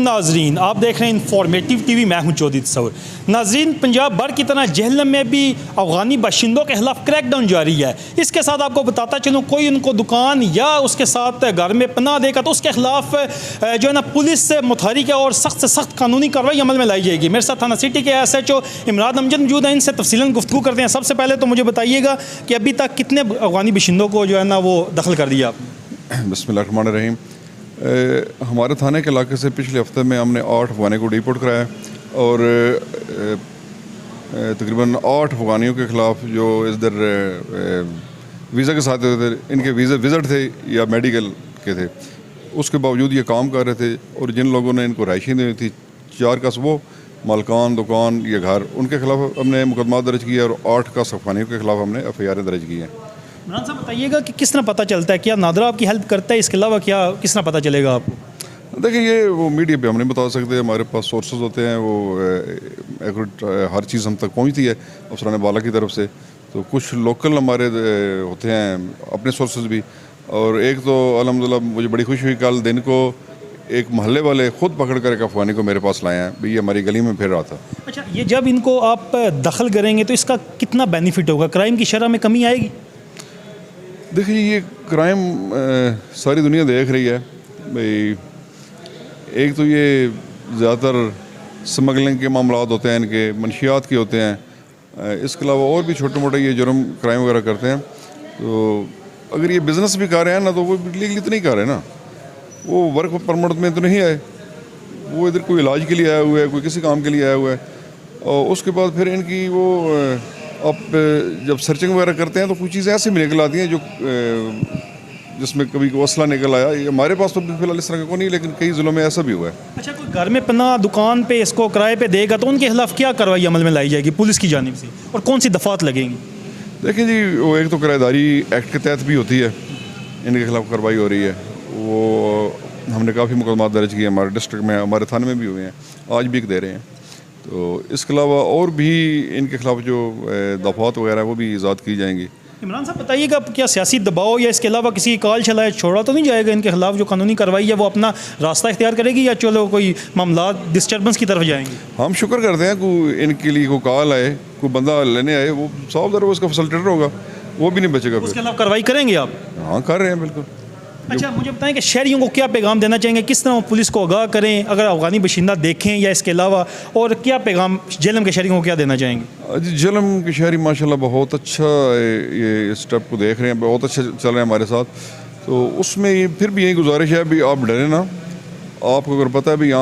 नाजरीन, आप देख रहे हैं इंफॉर्मेटिव टीवी। मैं हूं चौधरी तस्वर। नाजरीन, पंजाब भर की तरह जहलम में भी अफगानी बाशिंदों के खिलाफ क्रैकडाउन जारी है। इसके साथ आपको बताता चलूँ, कोई उनको दुकान या उसके साथ घर में पनाह देगा तो उसके खिलाफ जो है ना पुलिस से मुतहरिक है और सख्त से सख्त कानूनी कार्रवाई अमल में लाई जाएगी। मेरे साथ थाना सिटी के SHO इमरान अमजद मौजूद हैं, इनसे तफसीलन गुफ्तगू करते हैं। सबसे पहले तो मुझे बताइएगा कि अभी तक कितने अफगानी बाशिंदों को जो है ना वो दखल कर दिया आपने? बिस्मिल्लाहिर्रहमानिर्रहीम। हमारे थाने के इलाके से पिछले हफ्ते में हमने 8 अफगानी को डिपोर्ट कराया और तकरीबन 8 अफगानियों के ख़िलाफ़ जो इधर वीज़ा के साथ थे, इनके वीज़ा विज़िट थे या मेडिकल के थे, उसके बावजूद ये काम कर रहे थे। और जिन लोगों ने इनको राइशें दी थी 4 का वो मालकान दुकान या घर, उनके ख़िलाफ़ हमने मुकदमा दर्ज किया और 8 का अफगानियों के ख़िलाफ़ हमने FIR दर्ज की है। इमरान साहब, बताइएगा कि किस तरह पता चलता है, क्या नादरा आपकी हेल्प करता है? इसके अलावा क्या किस तरह पता चलेगा आपको? देखिए, ये वो मीडिया पे हम नहीं बता सकते, हमारे पास सोर्सेज होते हैं, वो हर चीज़ हम तक पहुंचती है अफसरान बाला की तरफ से। तो कुछ लोकल हमारे होते हैं अपने सोर्सेज भी, और एक तो अल्हम्दुलिल्लाह मुझे बड़ी खुशी हुई, कल दिन को एक मोहल्ले वाले ख़ुद पकड़ कर एक अफगानी को मेरे पास लाए हैं भाई, ये हमारी गली में फिर रहा था। अच्छा, ये जब इनको आप दखल करेंगे तो इसका कितना बेनिफिट होगा? क्राइम की शरह में कमी आएगी? देखिए, ये क्राइम सारी दुनिया देख रही है भाई। एक तो ये ज़्यादातर स्मगलिंग के मामलात होते हैं, इनके मनशियात के होते हैं। इसके अलावा और भी छोटे मोटे ये जुर्म क्राइम वगैरह करते हैं। तो अगर ये बिज़नेस भी कर रहे हैं ना, तो वो लीगली तो नहीं कर रहे ना, वो वर्क परमिट में तो नहीं आए, वो इधर कोई इलाज के लिए आया हुआ है, कोई किसी काम के लिए आया हुआ है। और उसके बाद फिर इनकी वो आप जब सर्चिंग वगैरह करते हैं तो कुछ चीज़ें ऐसी भी निकल आती हैं जो जिसमें कभी को असला निकल आया। ये हमारे पास तो फिलहाल इस तरह का कोई नहीं, लेकिन कई ज़िलों में ऐसा भी हुआ है। अच्छा, कोई घर में पनाह दुकान पे इसको किराए पे देगा तो उनके खिलाफ क्या कार्रवाई अमल में लाई जाएगी पुलिस की जानिब से, और कौन सी दफ़ात लगेंगी? देखिए जी, वो एक तो किराएदारी एक्ट के तहत भी होती है, इनके खिलाफ कार्रवाई हो रही है। वो हमने काफ़ी मुकदमा दर्ज किए, हमारे डिस्ट्रिक्ट में, हमारे थाने में भी हुए हैं, आज भी दे रहे हैं। तो इसके अलावा और भी इनके खिलाफ जो दफ़ात वगैरह वो भी ईजाद की जाएंगी। इमरान साहब, बताइएगा क्या सियासी दबाव या इसके अलावा किसी कॉल चलाए छोड़ा तो नहीं जाएगा इनके खिलाफ? जो कानूनी कार्रवाई है वो अपना रास्ता इख्तियार करेगी या चलो कोई मामला डिस्टर्बेंस की तरफ जाएंगे? हम शुक्र करते हैं कोई इनके लिए कोई कॉल आए, कोई बंदा लेने आए, वो साफ दर उसका फैसिलिटेटर होगा, वो भी नहीं बचेगा। उसके खिलाफ कार्रवाई करेंगे आप? हाँ, कर रहे हैं बिल्कुल। अच्छा, मुझे बताएं कि शहरियों को क्या पैगाम देना चाहेंगे, किस तरह पुलिस को आगाह करें अगर अफगानी बाशिंदा देखें, या इसके अलावा और क्या पैगाम जेलम के शहरियों को क्या देना चाहेंगे? जी, जेलम के शहरी माशाल्लाह बहुत अच्छा ये स्टेप को देख रहे हैं, बहुत अच्छा चल रहे हैं हमारे साथ। तो उसमें फिर भी यही गुजारिश है भी, आप डरें ना। आपको अगर पता है भी यहाँ